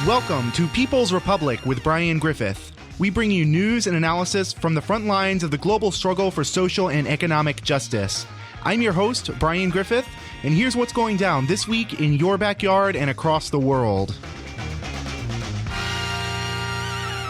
Welcome to People's Republic with Brian Griffith. We bring you news and analysis from the front lines of the global struggle for social and economic justice. I'm your host, Brian Griffith, and here's what's going down this week in your backyard and across the world.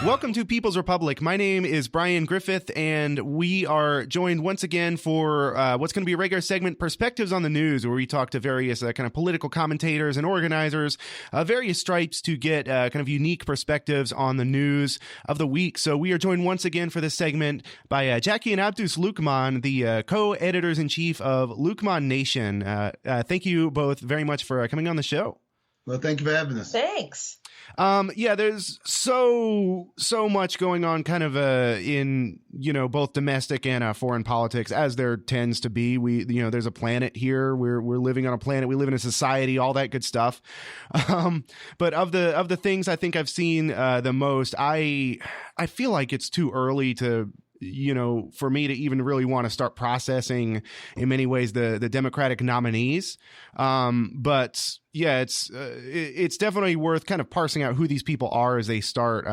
Welcome to People's Republic. My name is Brian Griffith, and we are joined once again for what's going to be a regular segment, Perspectives on the News, where we talk to various kind of political commentators and organizers, various stripes to get kind of unique perspectives on the news of the week. So we are joined once again for this segment by Jackie and Abdus Lukman, the co-editors-in-chief of Lukman Nation. Thank you both very much for coming on the show. Well, thank you for having us. Thanks. There's so much going on kind of in, both domestic and foreign politics, as there tends to be. There's a planet here. We're living on a planet. We live in a society, all that good stuff. But of the things I think I've seen the most, I feel like it's too early to, for me to even really want to start processing in many ways the Democratic nominees. But yeah, it's definitely worth kind of parsing out who these people are as they start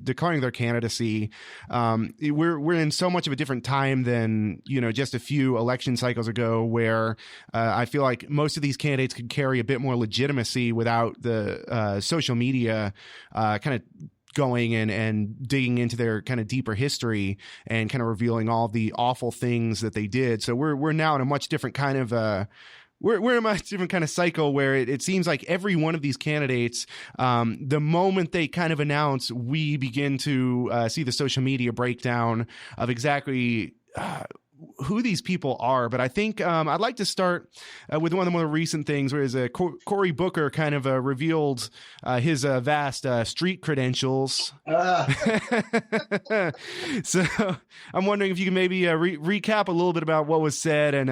declaring their candidacy. We're in so much of a different time than, just a few election cycles ago, where I feel like most of these candidates could carry a bit more legitimacy without the social media kind of going and digging into their kind of deeper history and kind of revealing all the awful things that they did. So we're now in a much different kind of we're in a much different kind of cycle where it seems like every one of these candidates, the moment they kind of announce, we begin to see the social media breakdown of exactly who these people are. But I think I'd like to start with one of the more recent things, where Cory Booker kind of revealed his vast street credentials. So I'm wondering if you can maybe recap a little bit about what was said and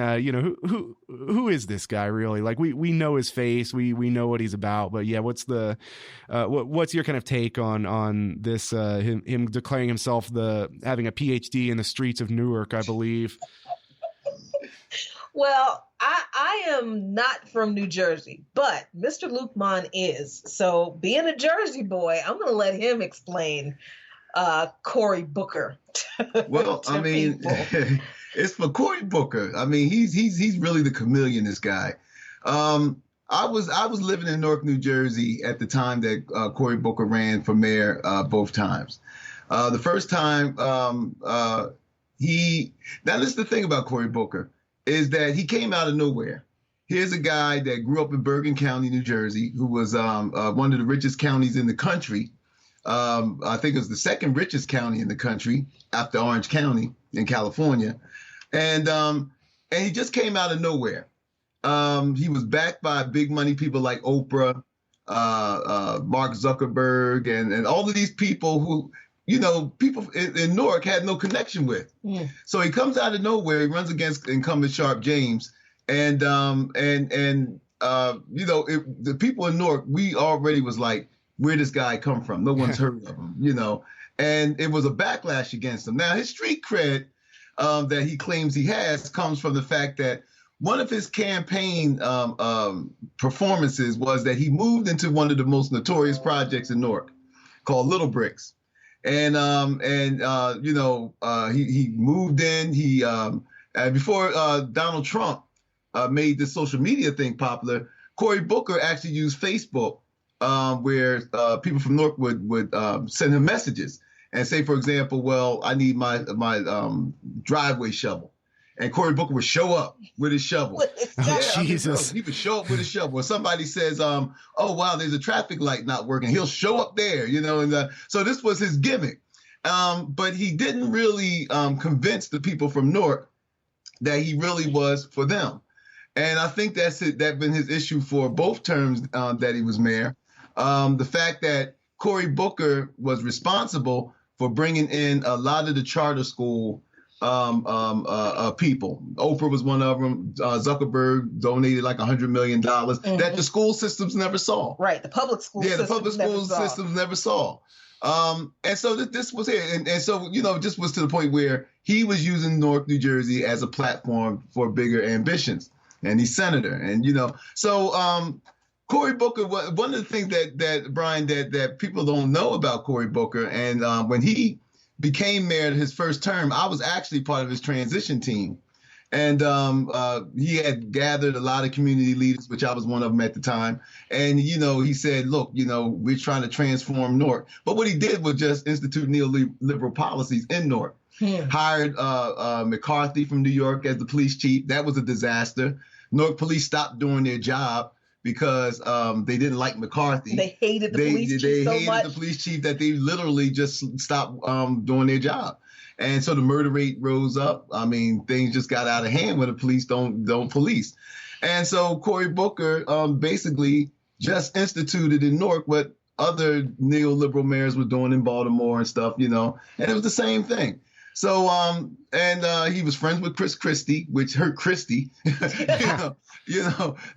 who is this guy really? Like we know his face, we know what he's about, but yeah, what's your kind of take on this him declaring himself having a Ph.D. in the streets of Newark, I believe. Well, I am not from New Jersey, but Mr. Lukman is. So being a Jersey boy, I'm going to let him explain Cory Booker. Well, I mean, it's for Cory Booker. I mean, he's really the chameleon, this guy. I was living in Newark, New Jersey at the time that Cory Booker ran for mayor both times. The first time now this is the thing about Cory Booker, is that he came out of nowhere. Here's a guy that grew up in Bergen County, New Jersey, who was one of the richest counties in the country. I think it was the second richest county in the country after Orange County in California. And he just came out of nowhere. He was backed by big money people like Oprah, Mark Zuckerberg, and all of these people who, people in Newark had no connection with. Yeah. So he comes out of nowhere. He runs against incumbent Sharp James, and the people in Newark, we already was like, where this guy come from? No one's heard of him, and it was a backlash against him. Now his street cred that he claims he has comes from the fact that one of his campaign performances was that he moved into one of the most notorious projects in Newark called Little Bricks. And he moved in. And before Donald Trump made this social media thing popular, Cory Booker actually used Facebook, where people from Newark would send him messages and say, for example, well, I need my driveway shovel. And Cory Booker would show up with his shovel. Jesus. He would show up with his shovel. When somebody says, oh, wow, there's a traffic light not working, he'll show up there, and so this was his gimmick. But he didn't really convince the people from Newark that he really was for them. And I think that's been his issue for both terms that he was mayor. The fact that Cory Booker was responsible for bringing in a lot of the charter school people. Oprah was one of them. Zuckerberg donated like $100 million that the school systems never saw. Right, the public school systems. The public school systems never saw. And so this was here, and so just was to the point where he was using Newark, New Jersey as a platform for bigger ambitions, and he's senator, and so Cory Booker, one of the things that Brian, that people don't know about Cory Booker, and when he became mayor his first term, I was actually part of his transition team. And he had gathered a lot of community leaders, which I was one of them at the time. And, he said, look, we're trying to transform Newark. But what he did was just institute neoliberal policies in Newark. Hired McCarthy from New York as the police chief. That was a disaster. Newark police stopped doing their job because they didn't like McCarthy. They hated the police chief so much. They hated the police chief that they literally just stopped doing their job. And so the murder rate rose up. I mean, things just got out of hand when the police don't police. And so Cory Booker basically just instituted in Newark what other neoliberal mayors were doing in Baltimore and stuff, and it was the same thing. So, he was friends with Chris Christie, which hurt Christie, that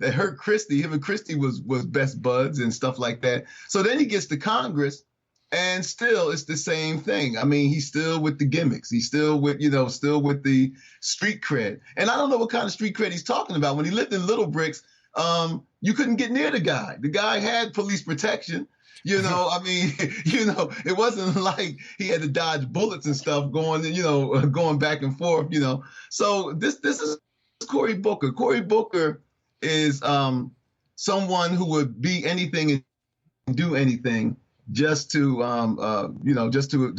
hurt Christie. Him and Christie was best buds and stuff like that. So then he gets to Congress. And still, it's the same thing. I mean, he's still with the gimmicks. He's still with, still with the street cred. And I don't know what kind of street cred he's talking about. When he lived in Little Bricks, you couldn't get near the guy. The guy had police protection. I mean, it wasn't like he had to dodge bullets and stuff going back and forth, So this is Cory Booker. Cory Booker is someone who would be anything and do anything just to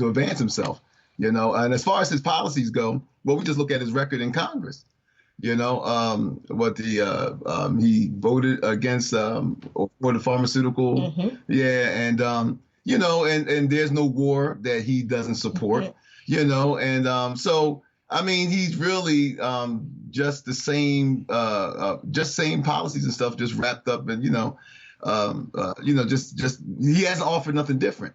advance himself, And as far as his policies go, well, we just look at his record in Congress. He voted against for the pharmaceutical, and and there's no war that he doesn't support, so I mean, he's really just the same, same policies and stuff, just wrapped up in just he hasn't offered nothing different.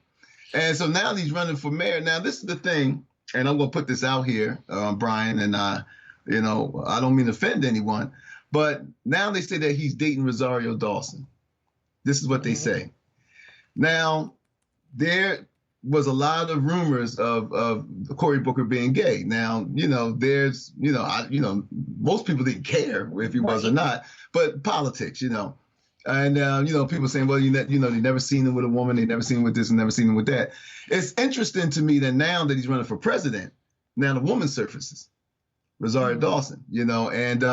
And so now he's running for mayor. Now, this is the thing, and I'm going to put this out here, Brian, and, I don't mean to offend anyone, but now they say that he's dating Rosario Dawson. This is what they say. Now, there was a lot of rumors of Cory Booker being gay. Now, there's, most people didn't care if he was or not, but politics, And, people saying, well, they never seen him with a woman. They never seen him with this and never seen him with that. It's interesting to me that now that he's running for president, now the woman surfaces, Rosario Dawson, and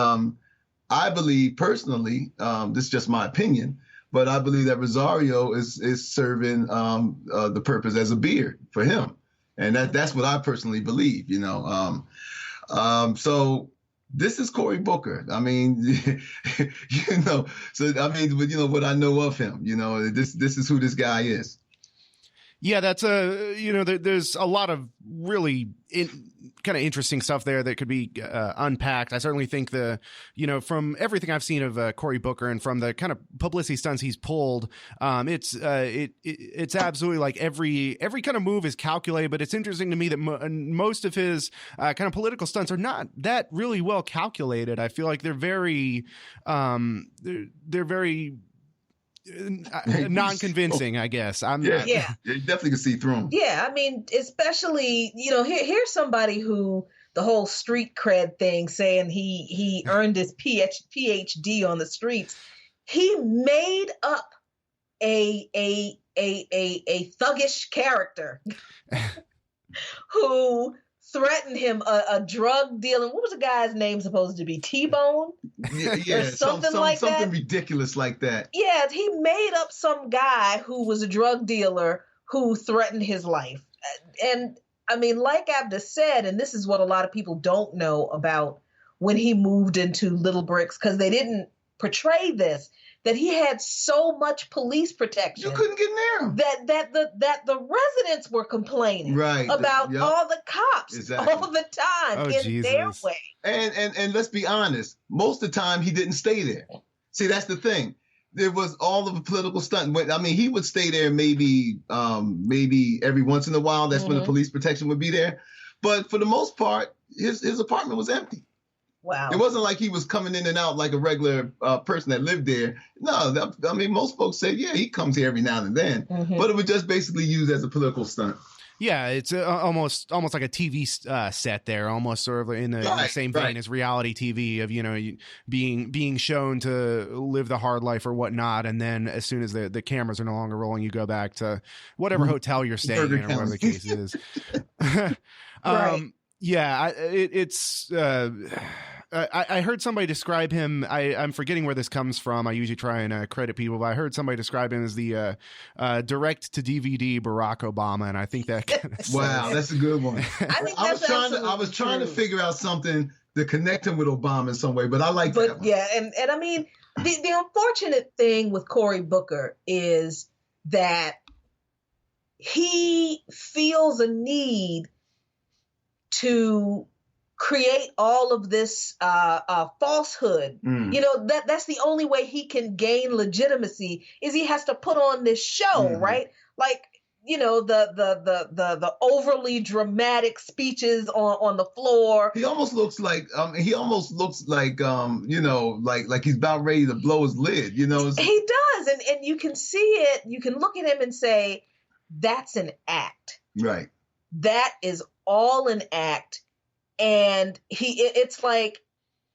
I believe personally, this is just my opinion, but I believe that Rosario is serving the purpose as a beard for him. And that's what I personally believe, so this is Cory Booker. I mean, so I mean, what I know of him, this is who this guy is. Yeah, that's there's a lot of really kind of interesting stuff there that could be unpacked. I certainly think from everything I've seen of Cory Booker and from the kind of publicity stunts he's pulled, it's absolutely like every kind of move is calculated. But it's interesting to me that most of his kind of political stunts are not that really well calculated. I feel like they're very non-convincing, I guess. You definitely can see through him. Yeah, I mean, especially, here's somebody who the whole street cred thing, saying he earned his Ph.D. on the streets. He made up a thuggish character who threatened him, a drug dealer. What was the guy's name supposed to be? T-Bone? Yeah, or something like that. Something ridiculous like that. Yeah, he made up some guy who was a drug dealer who threatened his life. And I mean, like Abda said, and this is what a lot of people don't know about when he moved into Little Bricks, because they didn't portray this, that he had so much police protection. You couldn't get near him. That the residents were complaining about all the cops all the time their way. And let's be honest, most of the time he didn't stay there. See, that's the thing. There was all of the political stunt. I mean, he would stay there maybe every once in a while. That's when the police protection would be there. But for the most part, his apartment was empty. Wow. It wasn't like he was coming in and out like a regular person that lived there. No, I mean, most folks say, yeah, he comes here every now and then. But it was just basically used as a political stunt. Yeah, it's almost like a TV set there, almost sort of in the same vein as reality TV of, being shown to live the hard life or whatnot, and then as soon as the cameras are no longer rolling, you go back to whatever hotel you're staying in or whatever the case is. Yeah, I heard somebody describe him. I'm forgetting where this comes from. I usually try and credit people, but I heard somebody describe him as the direct to DVD Barack Obama, and I think that wow, that's a good one. I was trying to figure out something to connect him with Obama in some way, but I like that one. Yeah, and I mean, the unfortunate thing with Cory Booker is that he feels a need to create all of this falsehood. That's the only way he can gain legitimacy, is he has to put on this show, right? Like, the overly dramatic speeches on the floor. He almost looks like like he's about ready to blow his lid, He does, and you can see it. You can look at him and say, that's an act. Right. That is all an act. And it's like,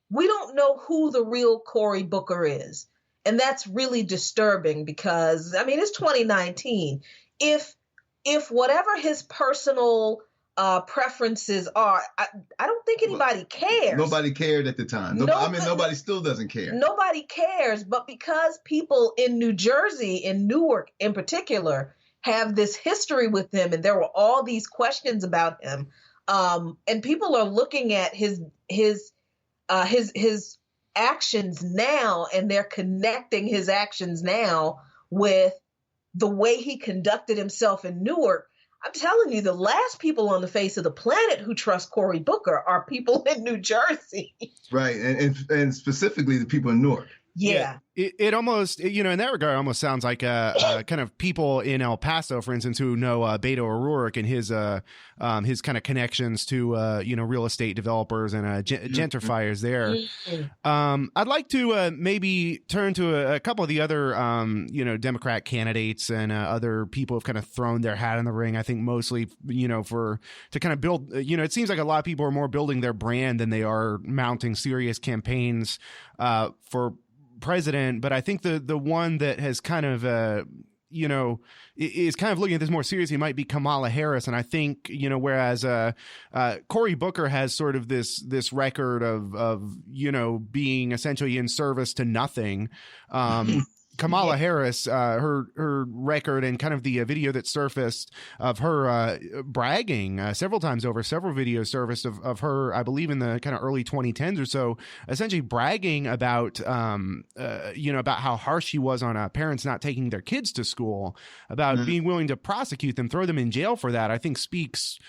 we don't know who the real Cory Booker is. And that's really disturbing because, I mean, it's 2019. If whatever his personal preferences are, I don't think anybody cares. Nobody cared at the time. Nobody still doesn't care. Nobody cares. But because people in New Jersey, in Newark in particular, have this history with him, and there were all these questions about him, and people are looking at his actions now, and they're connecting his actions now with the way he conducted himself in Newark. I'm telling you, the last people on the face of the planet who trust Cory Booker are people in New Jersey. Right, and specifically the people in Newark. Yeah. It almost, in that regard, almost sounds like kind of people in El Paso, for instance, who know Beto O'Rourke and his kind of connections to, real estate developers and gentrifiers there. I'd like to maybe turn to a couple of the other, Democrat candidates and other people who have kind of thrown their hat in the ring. I think mostly, to kind of build, it seems like a lot of people are more building their brand than they are mounting serious campaigns for president. But I think the one that has kind of is kind of looking at this more seriously might be Kamala Harris. And I think whereas Cory Booker has sort of this record of being essentially in service to nothing. Kamala Harris, her record and kind of the video that surfaced of her bragging several times over, several videos surfaced of her, I believe in the kind of early 2010s or so, essentially bragging about, about how harsh she was on parents not taking their kids to school, about being willing to prosecute them, throw them in jail for that, I think speaks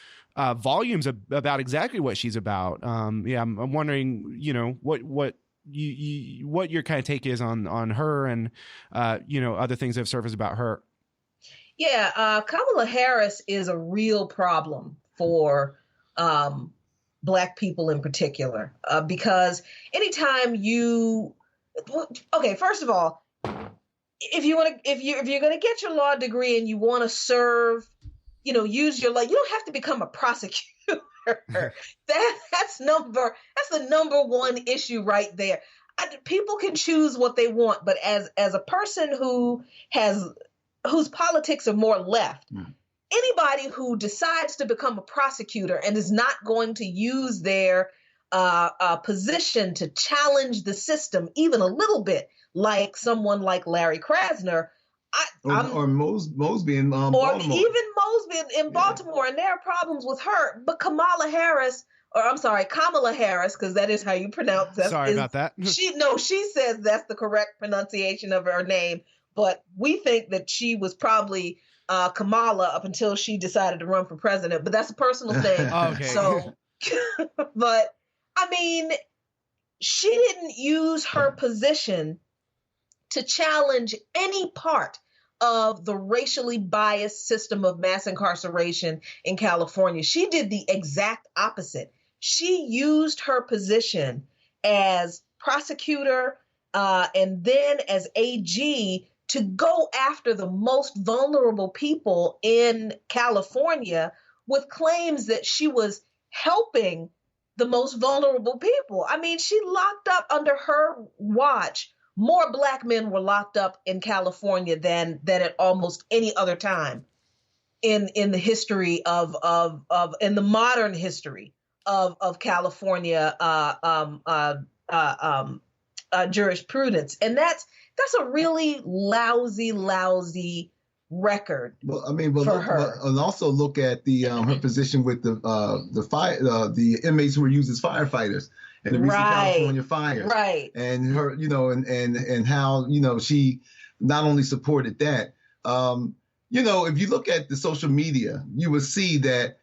volumes about exactly what she's about. I'm wondering, what your kind of take is on her and other things that have surfaced about her. Kamala Harris is a real problem for Black people in particular, because anytime first of all, if you're going to get your law degree and you want to serve, use your law, you don't have to become a prosecutor. That's the number one issue right there. People can choose what they want, but as a person whose politics are more left, anybody who decides to become a prosecutor and is not going to use their position to challenge the system even a little bit, like someone like Larry Krasner, or Mosby in Baltimore. Or even Mosby in Baltimore, and there are problems with her. But Kamala Harris, because that is how you pronounce it. Sorry about that. She says that's the correct pronunciation of her name, but we think that she was probably Kamala up until she decided to run for president. But that's a personal thing. Okay. So, but I mean, she didn't use her position to challenge any part of the racially biased system of mass incarceration in California. She did the exact opposite. She used her position as prosecutor and then as AG to go after the most vulnerable people in California with claims that she was helping the most vulnerable people. I mean, she locked up under her watch. More Black men were locked up in California than at almost any other time in the history of in the modern history of California jurisprudence, and that's a really lousy record. Well, I mean, for her. And also look at the her position with the inmates who were used as firefighters in the recent California fires, right? And her, and how she not only supported that. If you look at the social media, you will see that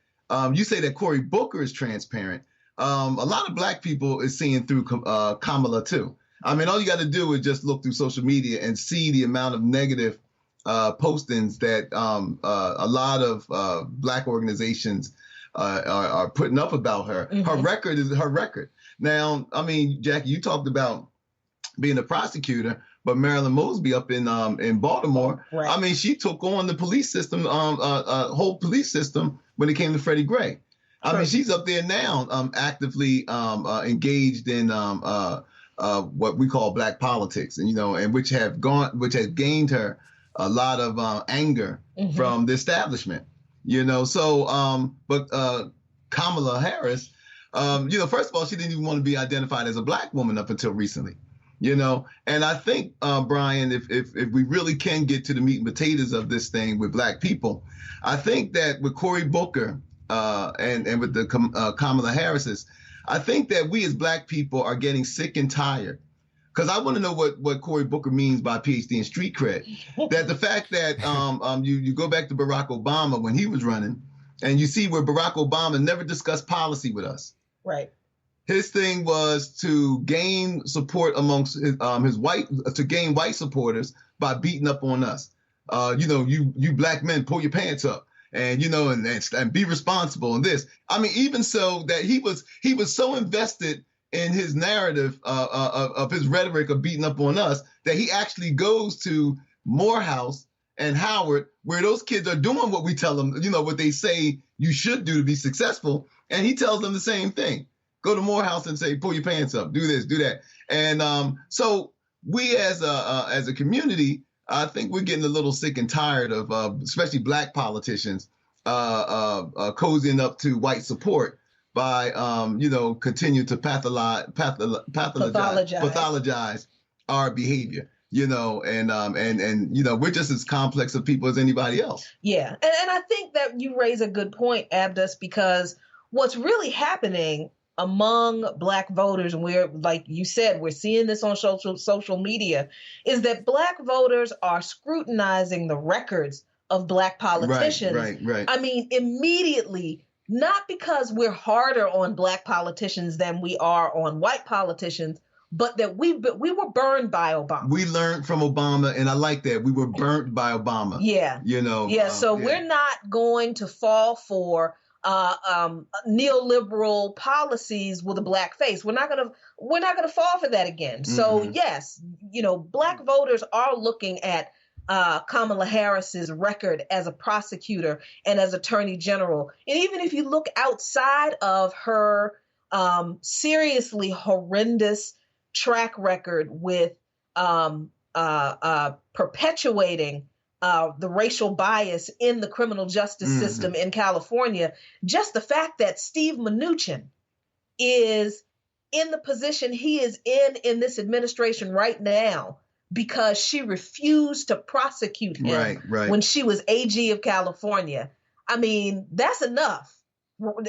you say that Cory Booker is transparent. A lot of Black people is seeing through Kamala too. I mean, all you got to do is just look through social media and see the amount of negative postings that a lot of Black organizations are putting up about her. Mm-hmm. Her record is her record. Now, I mean, Jackie, you talked about being a prosecutor, but Marilyn Mosby up in Baltimore, right. I mean, she took on the police system, whole police system when it came to Freddie Gray. Sure. I mean, she's up there now, actively engaged in what we call Black politics, and which has gained her a lot of anger mm-hmm. from the establishment, So, but Kamala Harris, first of all, she didn't even want to be identified as a Black woman up until recently, And I think, Brian, if we really can get to the meat and potatoes of this thing with Black people, I think that with Cory Booker and with the Kamala Harris's, I think that we as Black people are getting sick and tired. Because I want to know what Cory Booker means by Ph.D. in street cred. That the fact that you go back to Barack Obama when he was running, and you see where Barack Obama never discussed policy with us. Right. His thing was to gain support amongst his white supporters by beating up on us. You Black men, pull your pants up. And and be responsible in this. I mean, even so that he was so invested in his narrative of his rhetoric of beating up on us that he actually goes to Morehouse and Howard, where those kids are doing what we tell them, what they say you should do to be successful, and he tells them the same thing. Go to Morehouse and say, pull your pants up, do this, do that, and so we as a community. I think we're getting a little sick and tired of, especially Black politicians, cozying up to white support by, continue to pathologize our behavior, and we're just as complex of people as anybody else. Yeah, and I think that you raise a good point, Abdus, because what's really happening among Black voters, and we're, like you said, we're seeing this on social media, is that Black voters are scrutinizing the records of Black politicians. Right. I mean, immediately, not because we're harder on Black politicians than we are on white politicians, but that we were burned by Obama. We learned from Obama, and I like that. We were burnt by Obama. Yeah. So we're not going to fall for neoliberal policies with a Black face. We're not gonna fall for that again. Mm-hmm. So yes, Black voters are looking at Kamala Harris's record as a prosecutor and as Attorney General, and even if you look outside of her seriously horrendous track record with perpetuating the racial bias in the criminal justice mm-hmm. system in California, just the fact that Steve Mnuchin is in the position he is in this administration right now because she refused to prosecute him when she was AG of California. I mean, that's enough.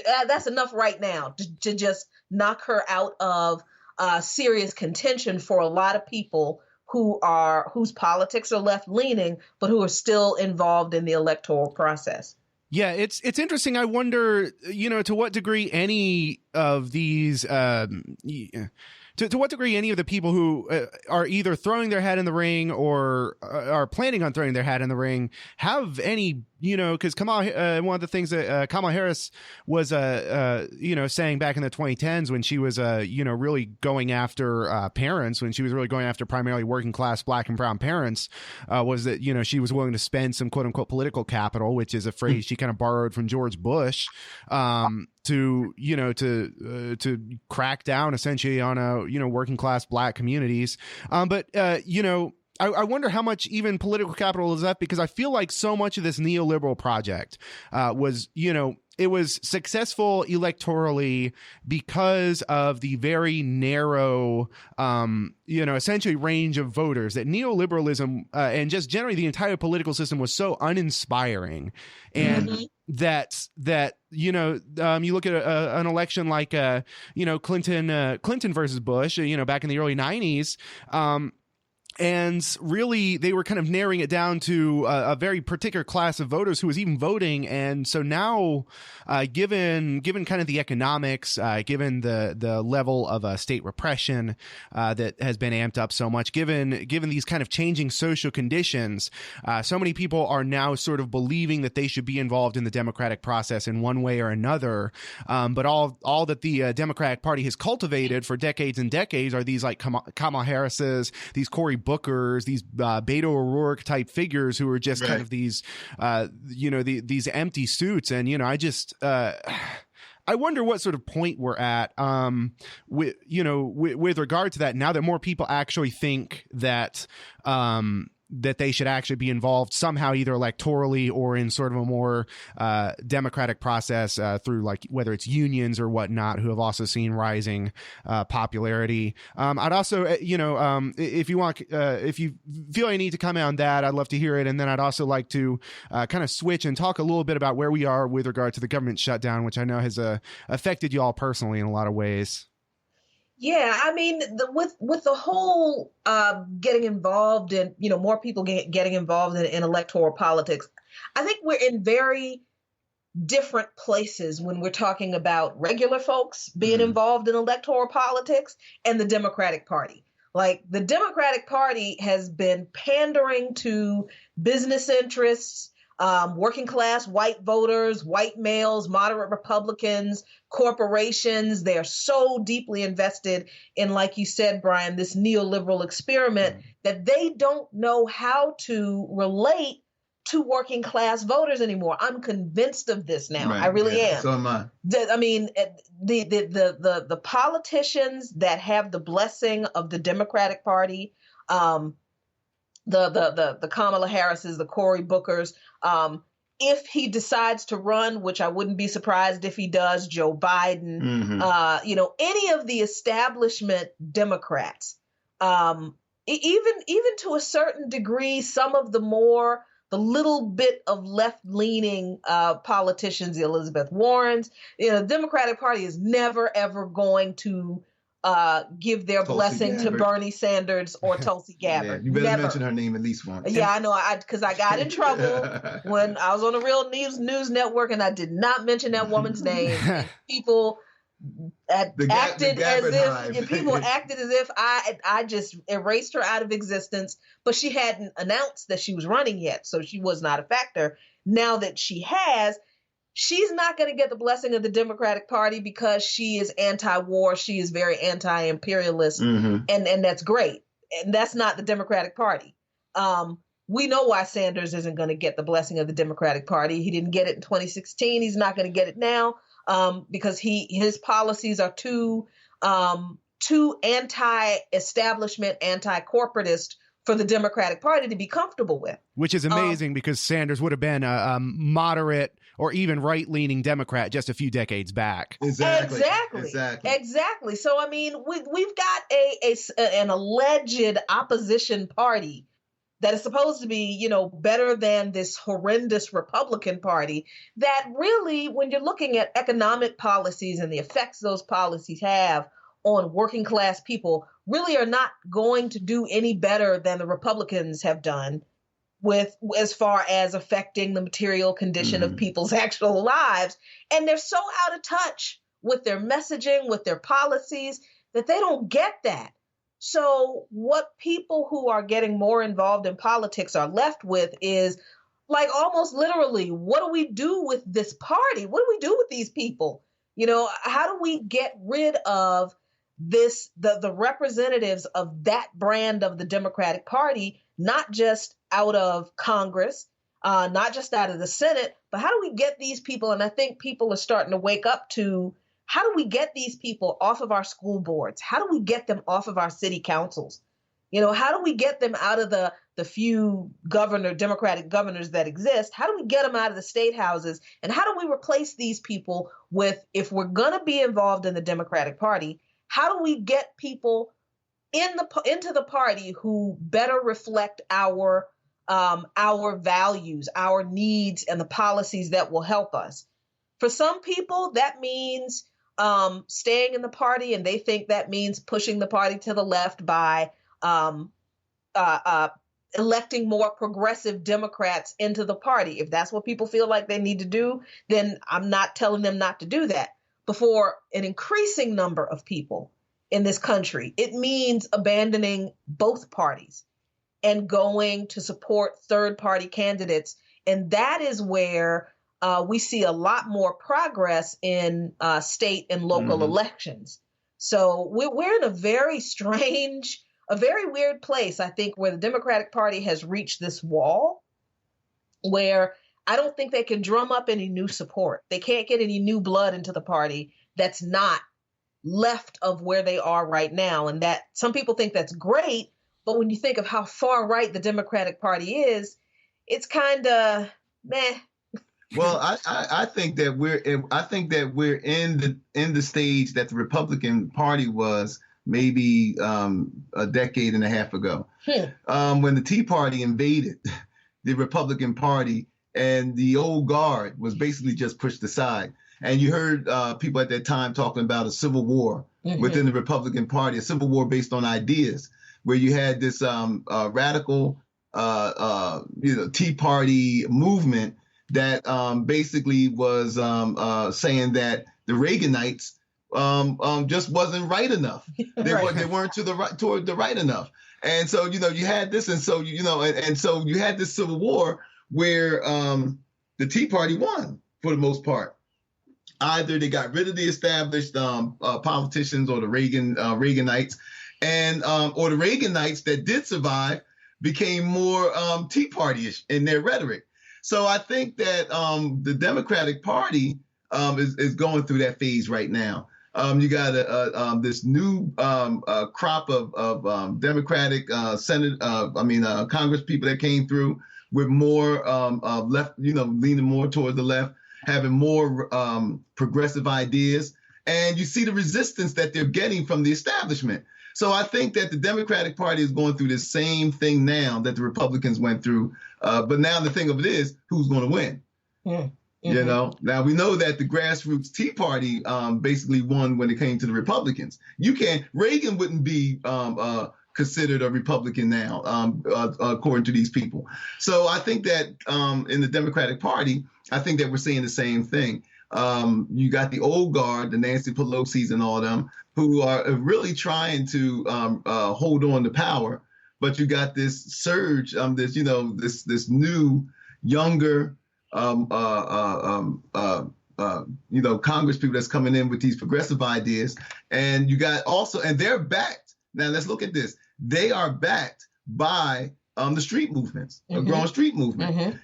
That's enough right now to just knock her out of serious contention for a lot of people whose politics are left leaning, but who are still involved in the electoral process. Yeah, it's interesting. I wonder, to what degree any of these, to what degree any of the people who are either throwing their hat in the ring or are planning on throwing their hat in the ring have any because one of the things that Kamala Harris was, saying back in the 2010s when she was, really going after parents, when she was really going after primarily working class Black and brown parents, was that, she was willing to spend some quote unquote political capital, which is a phrase she kind of borrowed from George Bush, to crack down essentially on, working class Black communities. I wonder how much even political capital is left, because I feel like so much of this neoliberal project was, it was successful electorally because of the very narrow, essentially range of voters that neoliberalism and just generally the entire political system was so uninspiring. And that you look at an election like, Clinton versus Bush, back in the early 90s, and really, they were kind of narrowing it down to a very particular class of voters who was even voting. And so now, given kind of the economics, given the level of state repression that has been amped up so much, given these kind of changing social conditions, so many people are now sort of believing that they should be involved in the democratic process in one way or another. But all that the Democratic Party has cultivated for decades and decades are these like Kamala Harris's, these Cory Bookers, these Beto O'Rourke type figures who are just kind of these, these empty suits. And, I wonder what sort of point we're at, with regard to that, now that more people actually think that, that they should actually be involved somehow, either electorally or in sort of a more democratic process through like whether it's unions or whatnot, who have also seen rising popularity. I'd also, if you want, if you feel you need to comment on that, I'd love to hear it. And then I'd also like to kind of switch and talk a little bit about where we are with regard to the government shutdown, which I know has affected you all personally in a lot of ways. Yeah, I mean, with the whole getting involved in, more people getting involved in electoral politics, I think we're in very different places when we're talking about regular folks being involved in electoral politics and the Democratic Party. Like, the Democratic Party has been pandering to business interests, working class white voters, white males, moderate Republicans, corporations. They're so deeply invested in, like you said, Brian, this neoliberal experiment that they don't know how to relate to working class voters anymore. I'm convinced of this now. Right. I really am. So am I. I mean, the politicians that have the blessing of the Democratic Party, the Kamala Harris's, the Cory Bookers, if he decides to run, which I wouldn't be surprised if he does, Joe Biden, any of the establishment Democrats, even to a certain degree, some of the little bit of left-leaning politicians, the Elizabeth Warrens, the Democratic Party is never, ever going to give their blessing to Bernie Sanders or Tulsi Gabbard. You better mention her name at least once. Yeah, I know. Because I got in trouble when I was on the Real News Network and I did not mention that woman's name. People acted as if I just erased her out of existence, but she hadn't announced that she was running yet, so she was not a factor. Now that she has, she's not going to get the blessing of the Democratic Party because she is anti-war. She is very anti-imperialist, and that's great. And that's not the Democratic Party. We know why Sanders isn't going to get the blessing of the Democratic Party. He didn't get it in 2016. He's not going to get it now because his policies are too anti-establishment, anti-corporatist for the Democratic Party to be comfortable with. Which is amazing because Sanders would have been a moderate or even right-leaning Democrat just a few decades back. Exactly. So, I mean, we've got an alleged opposition party that is supposed to be, better than this horrendous Republican Party that really, when you're looking at economic policies and the effects those policies have on working class people, really are not going to do any better than the Republicans have done with as far as affecting the material condition of people's actual lives. And they're so out of touch with their messaging, with their policies, that they don't get that. So what people who are getting more involved in politics are left with is like almost literally, what do we do with this party? What do we do with these people? How do we get rid of the representatives of that brand of the Democratic Party, not just out of Congress, not just out of the Senate, but how do we get these people? And I think people are starting to wake up to, how do we get these people off of our school boards? How do we get them off of our city councils? How do we get them out of the few Democratic governors that exist? How do we get them out of the state houses? And how do we replace these people with, if we're going to be involved in the Democratic Party, how do we get people into the party who better reflect our values, our needs, and the policies that will help us? For some people, that means staying in the party, and they think that means pushing the party to the left by electing more progressive Democrats into the party. If that's what people feel like they need to do, then I'm not telling them not to do that. But for an increasing number of people in this country, it means abandoning both parties and going to support third-party candidates. And that is where we see a lot more progress in state and local elections. So we're in a very strange, a very weird place, I think, where the Democratic Party has reached this wall where I don't think they can drum up any new support. They can't get any new blood into the party that's not left of where they are right now. And that some people think that's great, but when you think of how far right the Democratic Party is, it's kind of meh. Well, I think that we're in the stage that the Republican Party was maybe a decade and a half ago, when the Tea Party invaded the Republican Party, and the old guard was basically just pushed aside. And you heard people at that time talking about a civil war within the Republican Party, a civil war based on ideas, where you had this radical Tea Party movement that basically was saying that the Reaganites just wasn't right enough. They weren't toward the right enough. And so, you had this, and so, and so you had this civil war where the Tea Party won for the most part. Either they got rid of the established politicians or the Reaganites, and or the Reaganites that did survive became more Tea Party-ish in their rhetoric. So I think that the Democratic Party is going through that phase right now. You got this new crop of Democratic Congress people that came through with more left, leaning more towards the left, having more progressive ideas. And you see the resistance that they're getting from the establishment. So I think that the Democratic Party is going through the same thing now that the Republicans went through. But now the thing of it is, who's going to win? Now we know that the grassroots Tea Party basically won when it came to the Republicans. Reagan wouldn't be considered a Republican now, according to these people. So I think that in the Democratic Party, I think that we're seeing the same thing. You got the old guard, the Nancy Pelosi's and all of them, who are really trying to hold on to power. But you got this surge, this new, younger, Congress people that's coming in with these progressive ideas. And you got also, and they're backed. Now let's look at this. They are backed by the street movements, a growing street movement,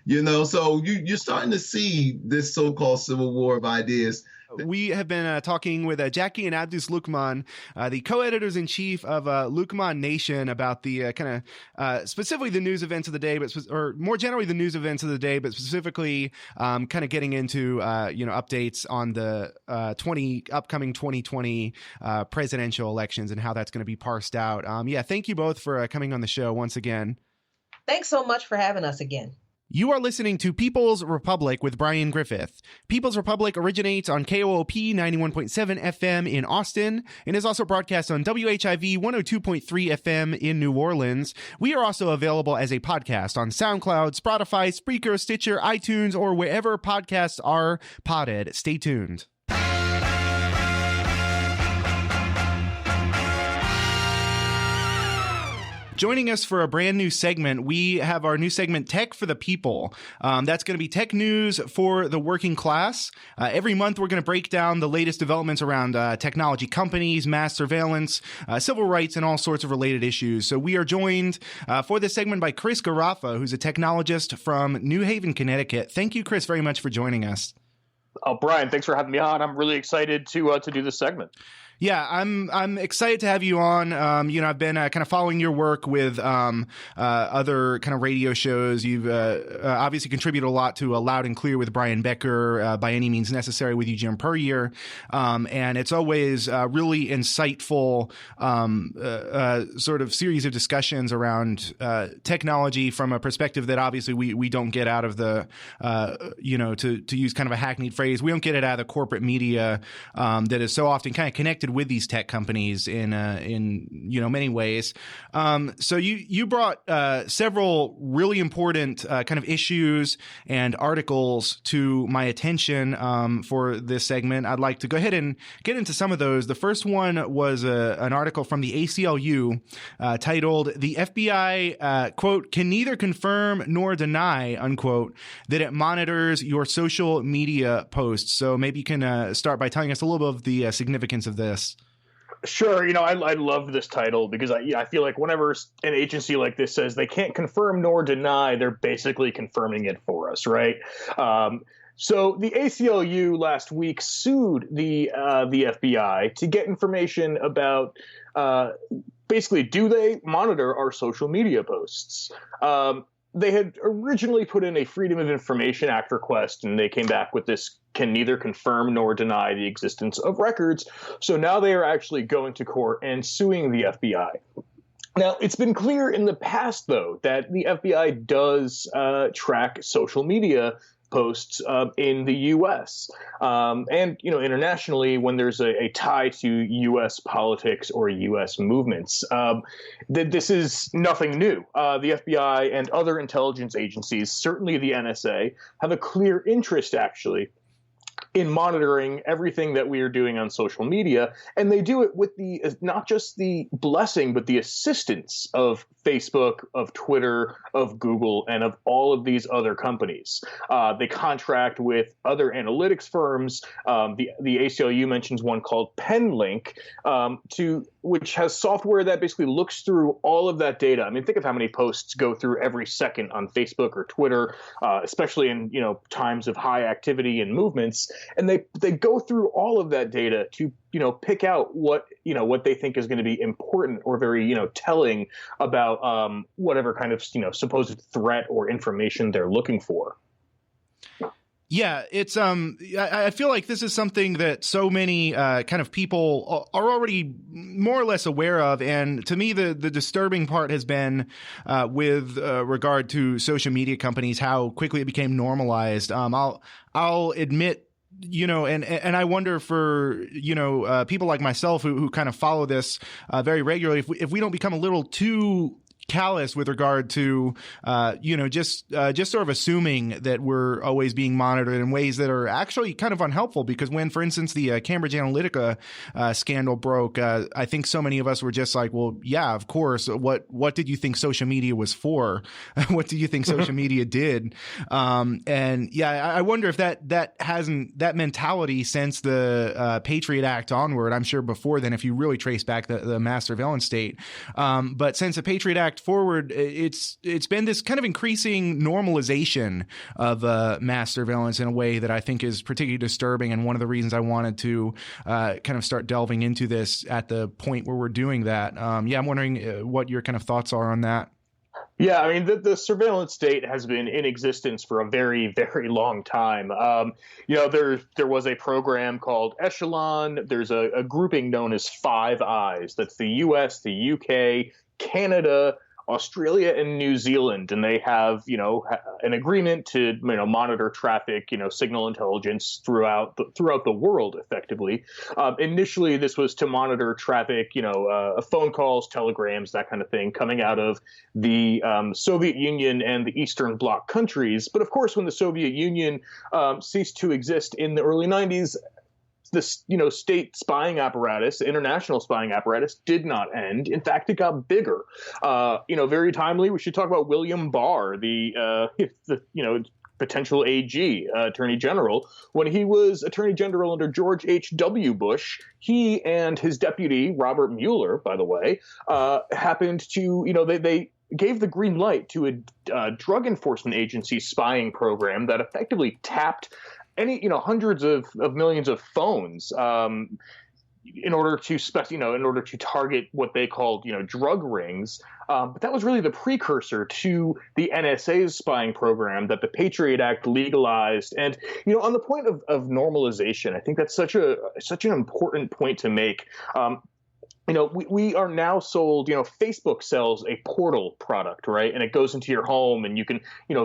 so you're starting to see this so-called civil war of ideas. We have been talking with Jackie and Abdus Lukman, the co-editors-in-chief of Lukman Nation, about the kind of specifically the news events of the day, or more generally the news events of the day, but specifically kind of getting into updates on the upcoming 2020 presidential elections and how that's going to be parsed out. Thank you both for coming on the show once again. Thanks so much for having us again. You are listening to People's Republic with Brian Griffith. People's Republic originates on KOOP 91.7 FM in Austin and is also broadcast on WHIV 102.3 FM in New Orleans. We are also available as a podcast on SoundCloud, Spotify, Spreaker, Stitcher, iTunes, or wherever podcasts are podded. Stay tuned. Joining us for a brand new segment, we have our new segment, Tech for the People. That's going to be tech news for the working class. Every month, we're going to break down the latest developments around technology companies, mass surveillance, civil rights, and all sorts of related issues. So we are joined for this segment by Chris Garaffa, who's a technologist from New Haven, Connecticut. Thank you, Chris, very much for joining us. Oh, Brian, thanks for having me on. I'm really excited to do this segment. Yeah, I'm excited to have you on. I've been kind of following your work with other kind of radio shows. You've obviously contributed a lot to Loud and Clear with Brian Becker, By Any Means Necessary with Eugene Puryear. And it's always really insightful sort of series of discussions around technology from a perspective that obviously we don't get out of the, to use kind of a hackneyed phrase, we don't get it out of the corporate media that is so often kind of connected with these tech companies in many ways. So you brought several really important kind of issues and articles to my attention for this segment. I'd like to go ahead and get into some of those. The first one was an article from the ACLU titled "The FBI quote can neither confirm nor deny unquote that it monitors your social media posts." So maybe you can start by telling us a little bit of the significance of this. Sure. I love this title because I feel like whenever an agency like this says they can't confirm nor deny, they're basically confirming it for us, right? So the ACLU last week sued the FBI to get information about basically, do they monitor our social media posts? They had originally put in a Freedom of Information Act request, and they came back with this can neither confirm nor deny the existence of records. So now they are actually going to court and suing the FBI. Now, it's been clear in the past, though, that the FBI does track social media posts in the U.S. And internationally, when there's a tie to U.S. politics or U.S. movements. This is nothing new. The FBI and other intelligence agencies, certainly the NSA, have a clear interest, actually, in monitoring everything that we are doing on social media. And they do it with not just the blessing, but the assistance of Facebook, of Twitter, of Google, and of all of these other companies. They contract with other analytics firms. The ACLU mentions one called Penlink, which has software that basically looks through all of that data. I mean, think of how many posts go through every second on Facebook or Twitter, especially in times of high activity and movements. And they go through all of that data to pick out what they think is going to be important or very telling about whatever kind of supposed threat or information they're looking for. Yeah, it's I feel like this is something that so many kind of people are already more or less aware of, and to me, the disturbing part has been with regard to social media companies, how quickly it became normalized. I'll admit. And I wonder for, people like myself who kind of follow this very regularly, if we don't become a little too callous with regard to, just sort of assuming that we're always being monitored in ways that are actually kind of unhelpful. Because when, for instance, the Cambridge Analytica scandal broke, I think so many of us were just like, well, yeah, of course. What did you think social media was for? What do you think social media did? And yeah, I wonder if that mentality since the Patriot Act onward. I'm sure before then, if you really trace back the mass surveillance state, but since the Patriot Act forward, it's been this kind of increasing normalization of mass surveillance in a way that I think is particularly disturbing, and one of the reasons I wanted to kind of start delving into this at the point where we're doing that. I'm wondering what your kind of thoughts are on that. Yeah, I mean, the surveillance state has been in existence for a very, very long time. There was a program called Echelon. There's a grouping known as Five Eyes. That's the U.S., the U.K., Canada, Australia, and New Zealand, and they have, an agreement to, monitor traffic, signal intelligence throughout the world effectively. Initially, this was to monitor traffic, phone calls, telegrams, that kind of thing, coming out of the Soviet Union and the Eastern Bloc countries. But of course, when the Soviet Union ceased to exist in the early 90s, this state spying apparatus, international spying apparatus, did not end. In fact, it got bigger. Very timely. We should talk about William Barr, the potential AG, Attorney General. When he was Attorney General under George H.W. Bush, he and his deputy, Robert Mueller, by the way, happened to, they gave the green light to a drug enforcement agency spying program that effectively tapped hundreds of millions of phones in order to target what they called, drug rings. But that was really the precursor to the NSA's spying program that the Patriot Act legalized. And, on the point of normalization, I think that's such an important point to make. We are now sold, Facebook sells a portal product, right? And it goes into your home and you can,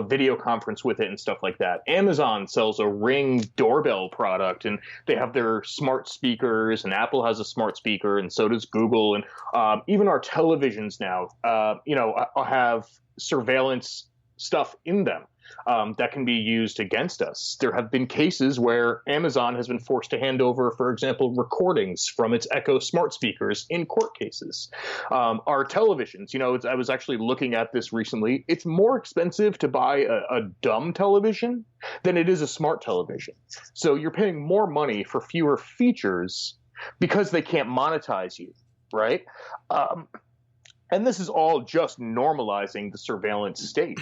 video conference with it and stuff like that. Amazon sells a Ring doorbell product and they have their smart speakers, and Apple has a smart speaker, and so does Google. And even our televisions now, have surveillance stuff in them. That can be used against us. There have been cases where Amazon has been forced to hand over, for example, recordings from its Echo smart speakers in court cases. Our televisions, I was actually looking at this recently. It's more expensive to buy a dumb television than it is a smart television. So you're paying more money for fewer features because they can't monetize you, right? And this is all just normalizing the surveillance state,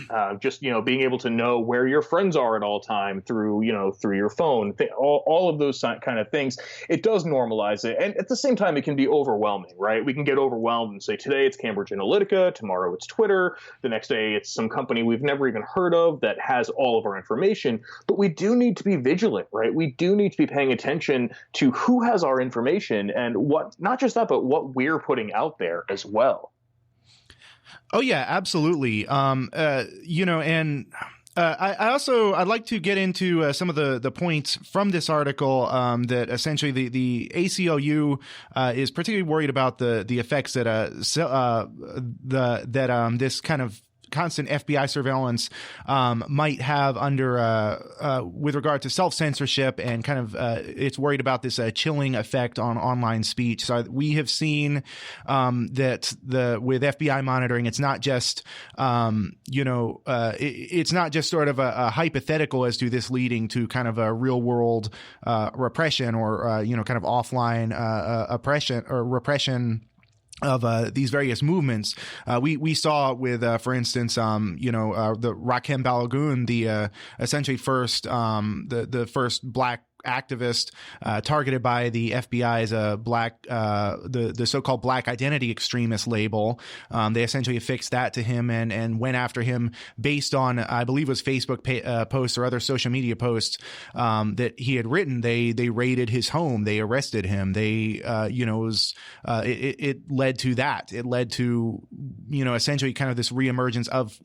being able to know where your friends are at all time through your phone, all of those kind of things. It does normalize it. And at the same time, it can be overwhelming, right? We can get overwhelmed and say, today it's Cambridge Analytica, tomorrow it's Twitter, the next day it's some company we've never even heard of that has all of our information. But we do need to be vigilant, right? We do need to be paying attention to who has our information and not just that, but what we're putting out there as well. Oh yeah, absolutely. I'd like to get into some of the points from this article that essentially the ACLU is particularly worried about the effects that this kind of constant FBI surveillance might have under with regard to self-censorship, and kind of it's worried about this chilling effect on online speech. So we have seen that with FBI monitoring, it's not just it's not just sort of a hypothetical as to this leading to kind of a real world repression or kind of offline oppression or repression of these various movements. We saw with, for instance, the Rakem Balagoon, the essentially first, the first black activist targeted by the FBI's black the so-called black identity extremist label. They essentially affixed that to him and went after him based on, I believe it was Facebook posts or other social media posts that he had written. They raided his home. They arrested him. They it led to that. It led to essentially kind of this reemergence of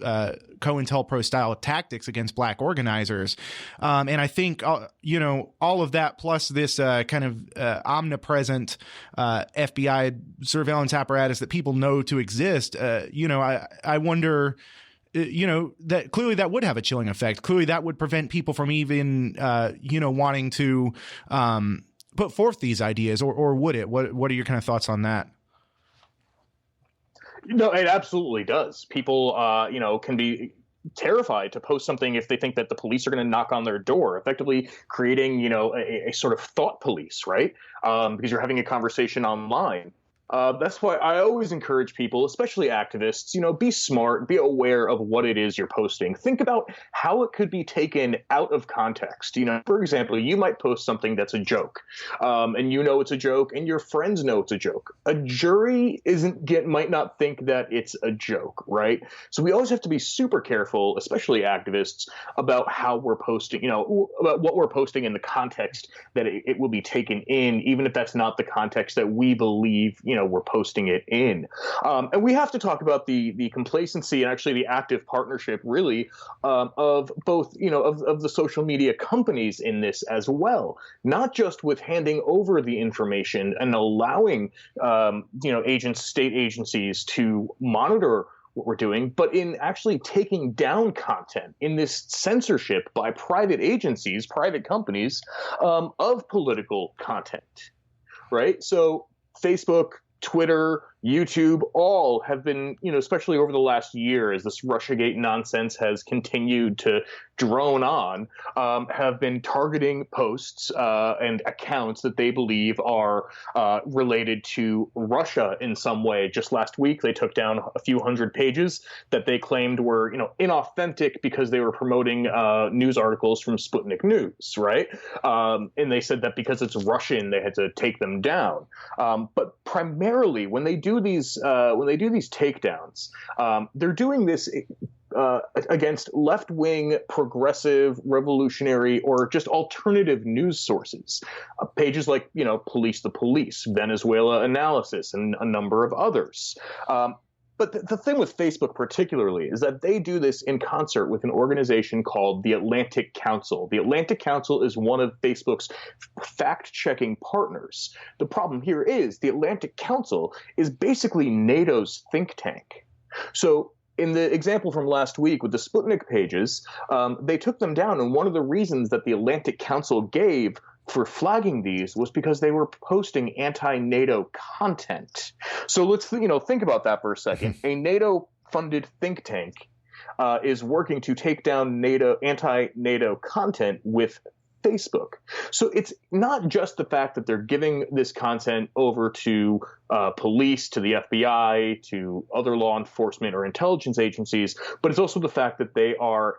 COINTELPRO style tactics against black organizers. And I think all of that plus this kind of omnipresent FBI surveillance apparatus that people know to exist, I wonder, that clearly that would have a chilling effect. Clearly that would prevent people from even, wanting to put forth these ideas, or would it? What are your kind of thoughts on that? No, it absolutely does. People, can be terrified to post something if they think that the police are going to knock on their door, effectively creating, a sort of thought police, right? Because you're having a conversation online. That's why I always encourage people, especially activists, be smart, be aware of what it is you're posting. Think about how it could be taken out of context. For example, you might post something that's a joke, and it's a joke, and your friends know it's a joke. A jury might not think that it's a joke, right? So we always have to be super careful, especially activists, about how we're posting, about what we're posting in the context that it will be taken in, even if that's not the context that we believe, we're posting it in. And we have to talk about the complacency and actually the active partnership, really, of both, of the social media companies in this as well, not just with handing over the information and allowing, state agencies to monitor what we're doing, but in actually taking down content, in this censorship by private agencies, private companies, of political content, right? So Facebook, Twitter, YouTube, all have been, especially over the last year as this Russiagate nonsense has continued to drone on, have been targeting posts and accounts that they believe are related to Russia in some way. Just last week, they took down a few hundred pages that they claimed were, inauthentic because they were promoting news articles from Sputnik News, right? And they said that because it's Russian, they had to take them down. But primarily, when they do these takedowns, they're doing this against left-wing, progressive, revolutionary, or just alternative news sources. Pages like, Police the Police, Venezuela Analysis, and a number of others. But the thing with Facebook particularly is that they do this in concert with an organization called the Atlantic Council. The Atlantic Council is one of Facebook's fact-checking partners. The problem here is the Atlantic Council is basically NATO's think tank. So in the example from last week with the Sputnik pages, they took them down, and one of the reasons that the Atlantic Council gave for flagging these was because they were posting anti-NATO content. So let's think about that for a second. A NATO-funded think tank is working to take down anti-NATO content with Facebook. So it's not just the fact that they're giving this content over to police, to the FBI, to other law enforcement or intelligence agencies, but it's also the fact that they are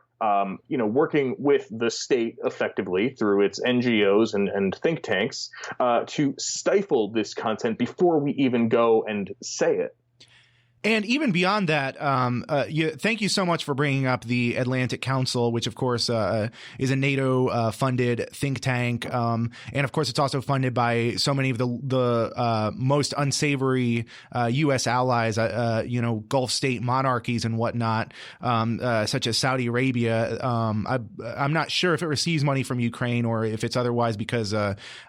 working with the state effectively through its NGOs and think tanks to stifle this content before we even go and say it. And even beyond that, thank you so much for bringing up the Atlantic Council, which, of course, is a NATO-funded think tank. And, of course, it's also funded by so many of the most unsavory U.S. allies, Gulf state monarchies and whatnot, such as Saudi Arabia. I'm not sure if it receives money from Ukraine or if it's otherwise because,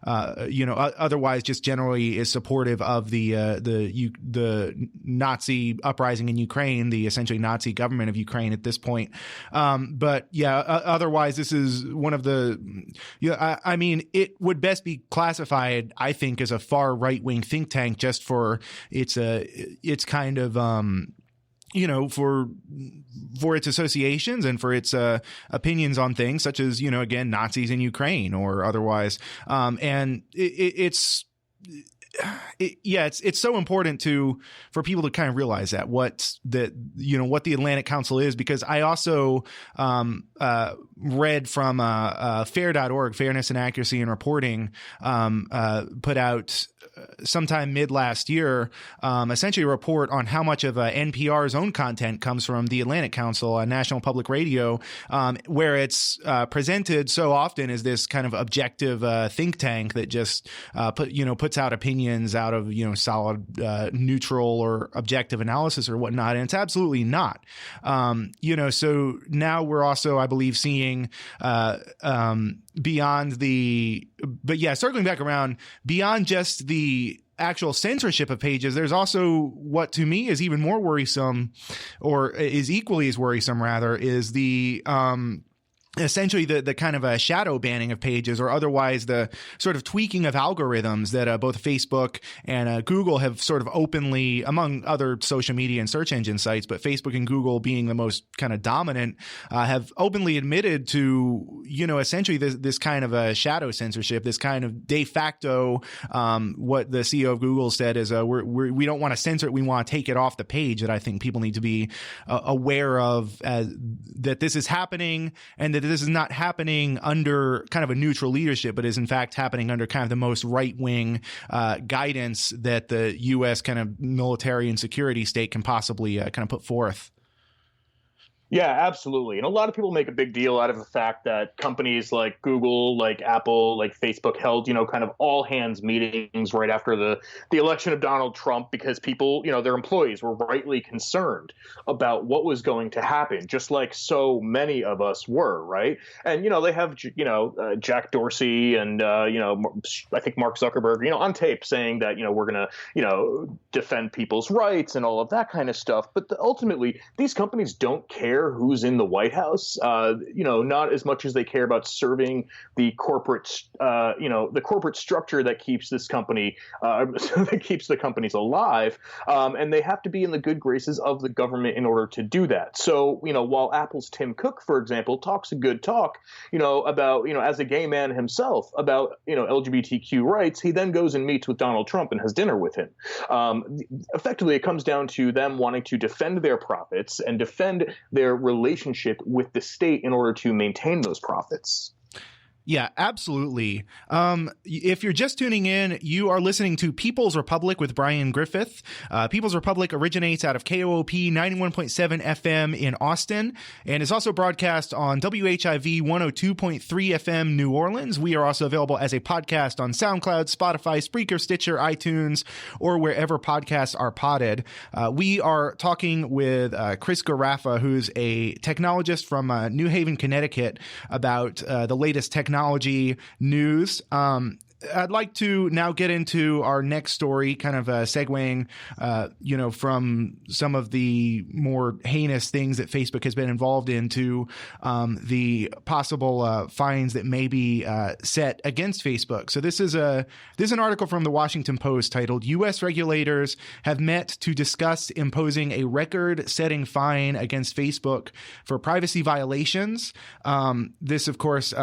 otherwise just generally is supportive of the Nazi uprising in Ukraine, the essentially Nazi government of Ukraine at this point. But yeah, otherwise, this is one of the, it would best be classified, I think, as a far right-wing think tank just for its kind of, for its associations and for its opinions on things such as, again, Nazis in Ukraine or otherwise. And it's so important for people to kind of realize that what the Atlantic Council is, because I also read from fair.org, Fairness and Accuracy in Reporting, put out sometime mid last year, essentially a report on how much of NPR's own content comes from the Atlantic Council on National Public Radio, where it's presented so often as this kind of objective think tank that just puts out opinions out of solid neutral or objective analysis or whatnot, and it's absolutely not. So now we're also, I believe, seeing circling back around, beyond just the actual censorship of pages, there's also what to me is even more worrisome, or is equally as worrisome rather, is the essentially the kind of a shadow banning of pages, or otherwise the sort of tweaking of algorithms that both Facebook and Google have sort of openly, among other social media and search engine sites, but Facebook and Google being the most kind of dominant, have openly admitted to, essentially this kind of a shadow censorship, this kind of de facto, what the CEO of Google said is we don't want to censor it, we want to take it off the page, that I think people need to be aware of, that this is happening, and that this is not happening under kind of a neutral leadership, but is in fact happening under kind of the most right-wing guidance that the U.S. kind of military and security state can possibly kind of put forth. Yeah, absolutely. And a lot of people make a big deal out of the fact that companies like Google, like Apple, like Facebook held, kind of all hands meetings right after the election of Donald Trump, because people, their employees were rightly concerned about what was going to happen, just like so many of us were, right? And, they have, Jack Dorsey and, I think Mark Zuckerberg, on tape saying that, we're going to, defend people's rights and all of that kind of stuff. But ultimately, these companies don't care who's in the White House, not as much as they care about serving the corporate, the corporate structure that keeps this company, that keeps the companies alive. And they have to be in the good graces of the government in order to do that. So, while Apple's Tim Cook, for example, talks a good talk, about, as a gay man himself, about, LGBTQ rights, he then goes and meets with Donald Trump and has dinner with him. Effectively, it comes down to them wanting to defend their profits and defend their relationship with the state in order to maintain those profits. Yeah, absolutely. If you're just tuning in, you are listening to People's Republic with Brian Griffith. People's Republic originates out of KOOP 91.7 FM in Austin and is also broadcast on WHIV 102.3 FM New Orleans. We are also available as a podcast on SoundCloud, Spotify, Spreaker, Stitcher, iTunes, or wherever podcasts are podded. We are talking with Chris Garaffa, who's a technologist from New Haven, Connecticut, about the latest technology news. I'd like to now get into our next story, kind of segueing, from some of the more heinous things that Facebook has been involved in to the possible fines that may be set against Facebook. So this is an article from the Washington Post titled "U.S. regulators have met to discuss imposing a record-setting fine against Facebook for privacy violations." This, of course,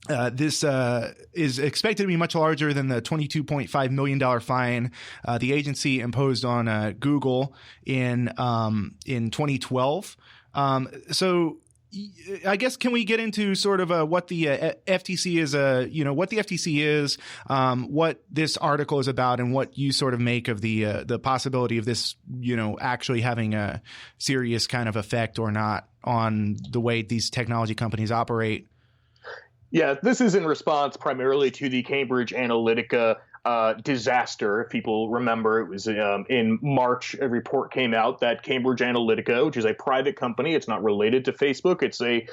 this is expected to be much larger than the $22.5 million fine the agency imposed on Google in 2012. So I guess, can we get into sort of what the FTC is, what the FTC is, what this article is about, and what you sort of make of the possibility of this, actually having a serious kind of effect or not on the way these technology companies operate? Yeah, this is in response primarily to the Cambridge Analytica disaster. If people remember, it was in March, a report came out that Cambridge Analytica, which is a private company, it's not related to Facebook, it's a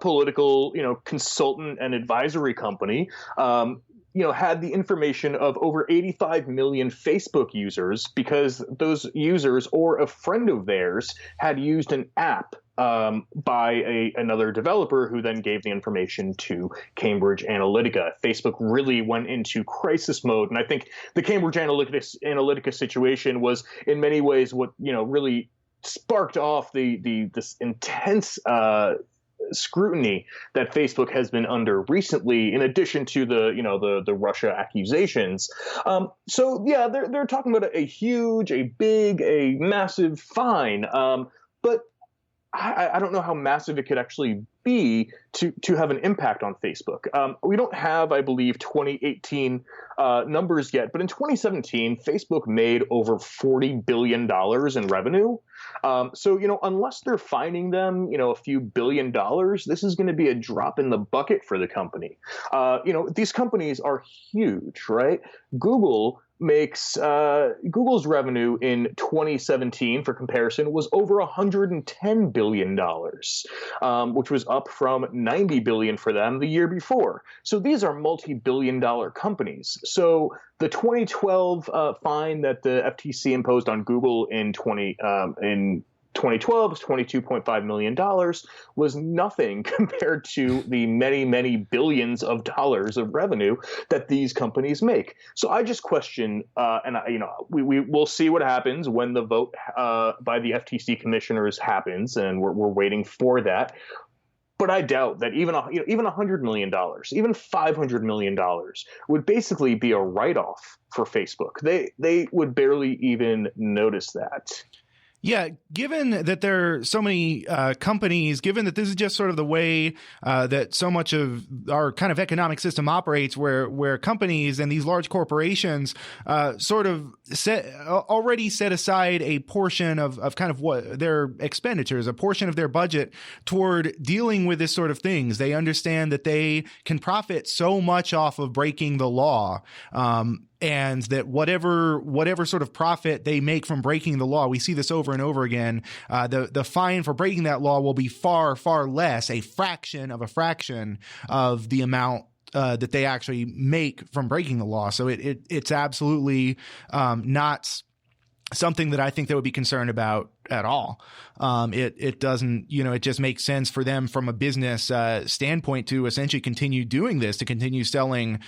political, consultant and advisory company, had the information of over 85 million Facebook users because those users or a friend of theirs had used an app by another developer who then gave the information to Cambridge Analytica. Facebook really went into crisis mode. And I think the Cambridge Analytica situation was in many ways what, really sparked off this intense scrutiny that Facebook has been under recently, in addition to the Russia accusations. So yeah, they're talking about a huge, a big, a massive fine. But I don't know how massive it could actually be to have an impact on Facebook. We don't have, I believe, 2018 numbers yet, but in 2017, Facebook made over $40 billion in revenue. So, unless they're fining them, a few $1 billion, this is going to be a drop in the bucket for the company. These companies are huge, right? Google's revenue in 2017, for comparison, was over $110 billion, which was up from $90 billion for them the year before. So these are multi-billion-dollar companies. So the 2012 fine that the FTC imposed on Google in 2012 was $22.5 million, was nothing compared to the many, many billions of dollars of revenue that these companies make. So I just question, we will see what happens when the vote by the FTC commissioners happens, and we're waiting for that. But I doubt that even $100 million, even $500 million would basically be a write-off for Facebook. They would barely even notice that. Yeah, given that there are so many companies, given that this is just sort of the way that so much of our kind of economic system operates, where companies and these large corporations sort of already set aside a portion of kind of what their expenditures, a portion of their budget toward dealing with this sort of things. They understand that they can profit so much off of breaking the law. And that whatever sort of profit they make from breaking the law, we see this over and over again. The fine for breaking that law will be far, far less, a fraction of the amount that they actually make from breaking the law. So it's absolutely not something that I think they would be concerned about at all. It doesn't, it just makes sense for them from a business standpoint to essentially continue doing this, to continue selling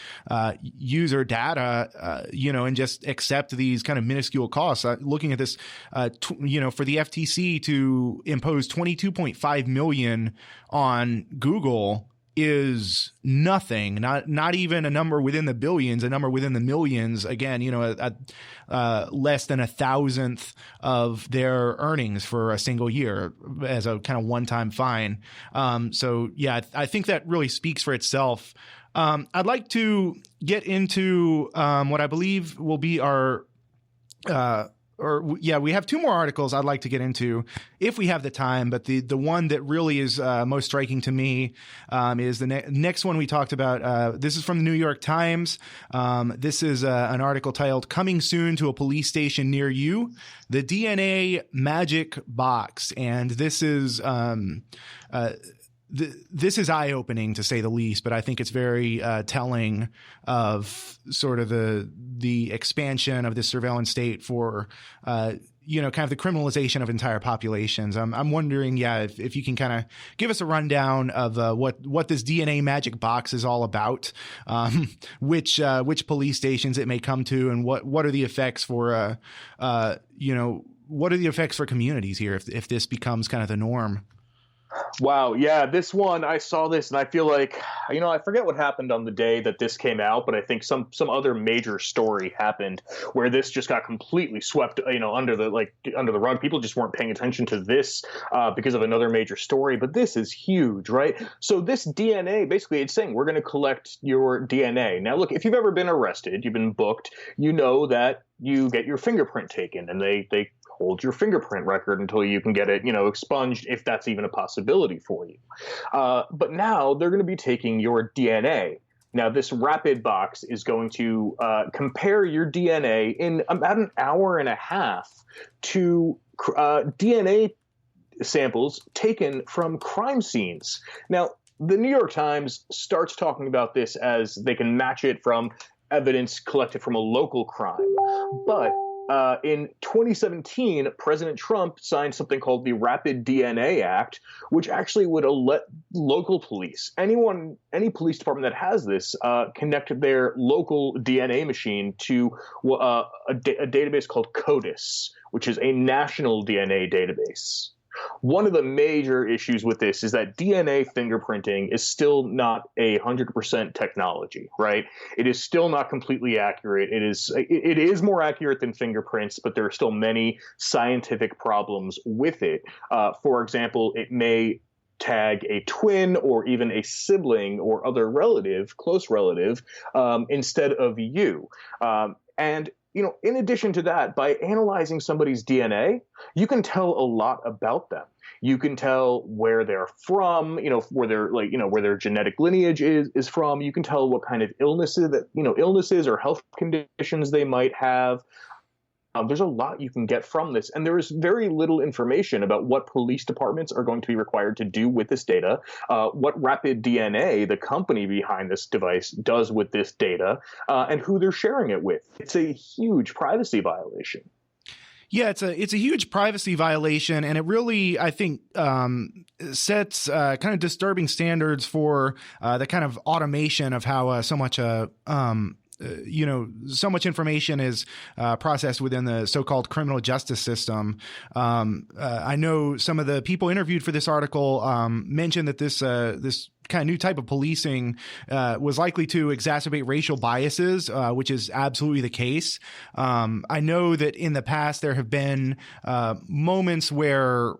user data, and just accept these kind of minuscule costs. Looking at this, for the FTC to impose $22.5 million on Google is nothing, not even a number within the billions, a number within the millions. Again, less than 1,000th of their earnings for a single year as a kind of one-time fine. So yeah, I think that really speaks for itself. I'd like to get into what I believe will be our we have two more articles I'd like to get into if we have the time. But the one that really is most striking to me is the next one we talked about. This is from the New York Times. This is an article titled "Coming Soon to a Police Station Near You: The DNA Magic Box." And this is this is eye-opening, to say the least, but I think it's very telling of sort of the expansion of this surveillance state for kind of the criminalization of entire populations. I'm wondering, if you can kind of give us a rundown of what this DNA magic box is all about, which police stations it may come to, and what are the effects for what are the effects for communities here if this becomes kind of the norm. Wow. Yeah, this one, I saw this and I feel like, I forget what happened on the day that this came out, but I think some other major story happened where this just got completely swept, under the rug. People just weren't paying attention to this because of another major story. But this is huge, right? So this DNA, basically, it's saying we're going to collect your DNA. Now, look, if you've ever been arrested, you've been booked, you know that you get your fingerprint taken, and they hold your fingerprint record until you can get it, expunged, if that's even a possibility for you. But now they're going to be taking your DNA. Now, this rapid box is going to compare your DNA in about an hour and a half to DNA samples taken from crime scenes. Now, the New York Times starts talking about this as they can match it from evidence collected from a local crime. But in 2017, President Trump signed something called the Rapid DNA Act, which actually would let local police, any police department that has this, connect their local DNA machine to a database called CODIS, which is a national DNA database. One of the major issues with this is that DNA fingerprinting is still not 100% technology, right? It is still not completely accurate. It is more accurate than fingerprints, but there are still many scientific problems with it. For example, it may tag a twin or even a sibling or other close relative, instead of you. And in addition to that, by analyzing somebody's DNA, you can tell a lot about them. You can tell where they're from, where their genetic lineage is from. You can tell what kind of illnesses or health conditions they might have. There's a lot you can get from this, and there is very little information about what police departments are going to be required to do with this data, what Rapid DNA, the company behind this device, does with this data, and who they're sharing it with. It's a huge privacy violation. Yeah, it's a huge privacy violation, and it really, I think, sets kind of disturbing standards for the kind of automation of how so much so much information is processed within the so-called criminal justice system. I know some of the people interviewed for this article mentioned that this kind of new type of policing was likely to exacerbate racial biases, which is absolutely the case. I know that in the past there have been moments where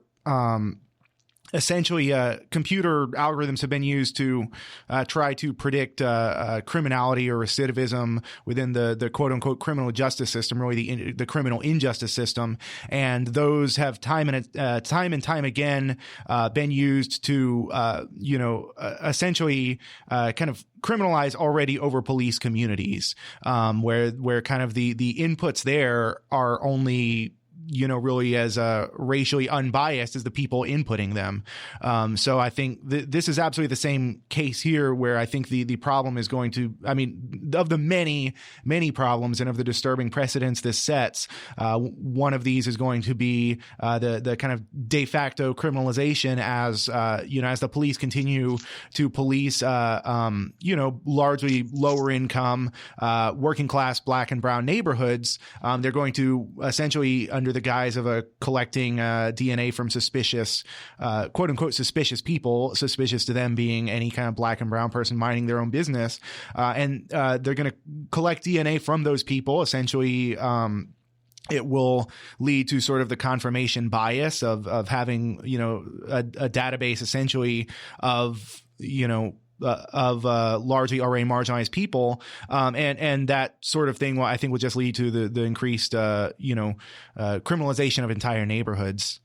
essentially, computer algorithms have been used to try to predict criminality or recidivism within the quote unquote criminal justice system, really the criminal injustice system, and those have time and time again been used to essentially kind of criminalize already over police communities, where kind of the inputs there are only really as racially unbiased as the people inputting them. So I think this is absolutely the same case here, where I think the problem is going to, of the many, many problems and of the disturbing precedents this sets, one of these is going to be the kind of de facto criminalization as the police continue to police, largely lower income, working class Black and brown neighborhoods. They're going to essentially, under the guise of collecting DNA from suspicious, quote unquote, suspicious people, suspicious to them being any kind of Black and brown person minding their own business. And they're going to collect DNA from those people. Essentially, it will lead to sort of the confirmation bias of having, a database essentially of, largely already marginalized people, and that sort of thing, I think, will just lead to the increased, criminalization of entire neighborhoods.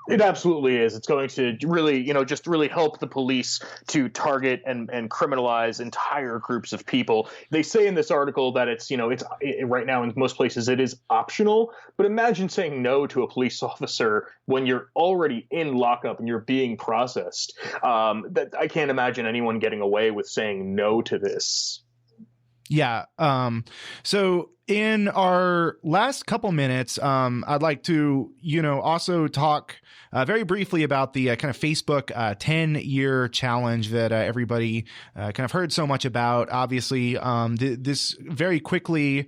It absolutely is. It's going to really, just really help the police to target and criminalize entire groups of people. They say in this article that it's right now in most places it is optional, but imagine saying no to a police officer when you're already in lockup and you're being processed. That I can't imagine anyone getting away with saying no to this. Yeah. So in our last couple minutes, I'd like to, also talk very briefly about the kind of Facebook 10-year challenge that everybody kind of heard so much about. Obviously, this very quickly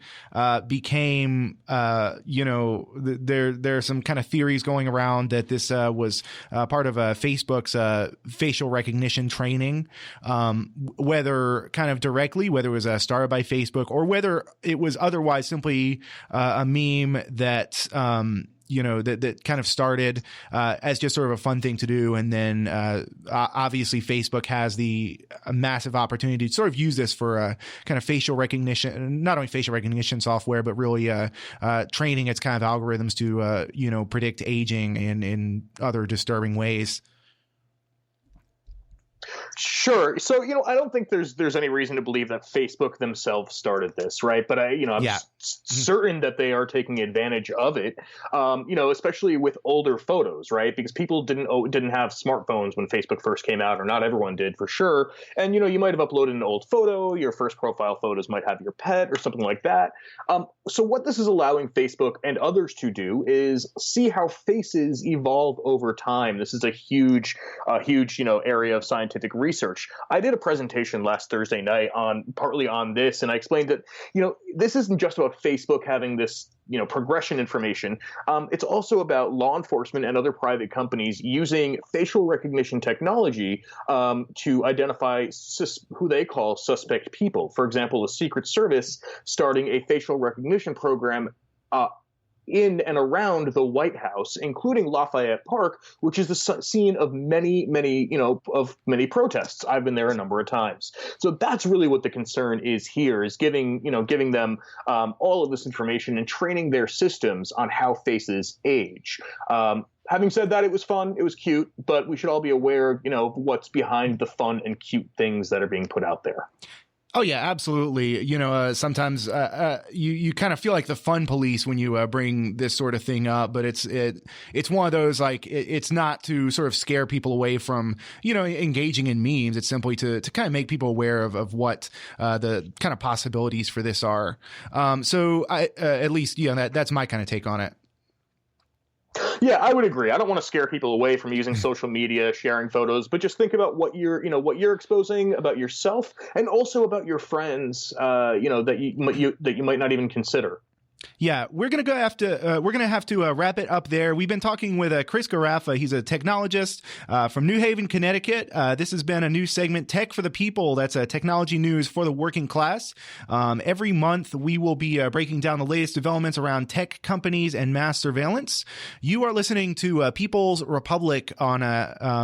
became, there are some kind of theories going around that this was part of Facebook's facial recognition training, whether kind of directly, whether it was started by Facebook or whether it was otherwise simply a meme that that kind of started as just sort of a fun thing to do. And then obviously Facebook has a massive opportunity to sort of use this for a kind of facial recognition, not only facial recognition software, but really training its kind of algorithms to, predict aging in other disturbing ways. Sure. So, I don't think there's any reason to believe that Facebook themselves started this, right? But I'm certain that they are taking advantage of it, especially with older photos, right? Because people didn't have smartphones when Facebook first came out, or not everyone did for sure. And, you might have uploaded an old photo, your first profile photos might have your pet or something like that. So what this is allowing Facebook and others to do is see how faces evolve over time. This is a huge, area of scientific research. I did a presentation last Thursday night partly on this, and I explained that, this isn't just about Facebook having this, progression information. It's also about law enforcement and other private companies using facial recognition technology to identify who they call suspect people. For example, the Secret Service starting a facial recognition program in and around the White House, including Lafayette Park, which is the scene of many protests. I've been there a number of times. So that's really what the concern is here, is giving them all of this information and training their systems on how faces age. Having said that, it was fun, it was cute, but we should all be aware, of what's behind the fun and cute things that are being put out there. Oh yeah, absolutely. Sometimes you kind of feel like the fun police when you bring this sort of thing up, but it's one of those, like, it's not to sort of scare people away from engaging in memes. It's simply to kind of make people aware of what the kind of possibilities for this are. So I at least that's my kind of take on it. Yeah, I would agree. I don't want to scare people away from using social media, sharing photos, but just think about what you're exposing about yourself and also about your friends, that you might not even consider. Yeah, we're gonna have to wrap it up there. We've been talking with Chris Garaffa. He's a technologist from New Haven, Connecticut. This has been a new segment, Tech for the People. That's technology news for the working class. Every month, we will be breaking down the latest developments around tech companies and mass surveillance. You are listening to People's Republic on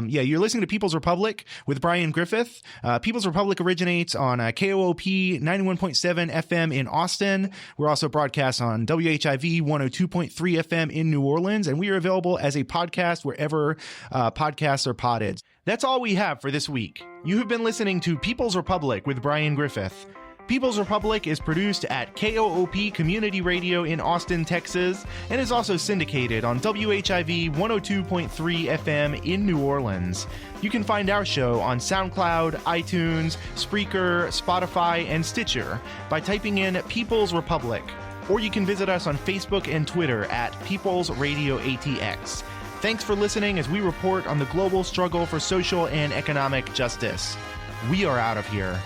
you're listening to People's Republic with Brian Griffith. People's Republic originates on KOOP 91.7 FM in Austin. We're also broadcast on WHIV 102.3 FM in New Orleans, and we are available as a podcast wherever podcasts are podded. That's all we have for this week. You have been listening to People's Republic with Brian Griffith. People's Republic is produced at KOOP Community Radio in Austin, Texas, and is also syndicated on WHIV 102.3 FM in New Orleans. You can find our show on SoundCloud, iTunes, Spreaker, Spotify, and Stitcher by typing in People's Republic. Or you can visit us on Facebook and Twitter at People's Radio ATX. Thanks for listening as we report on the global struggle for social and economic justice. We are out of here.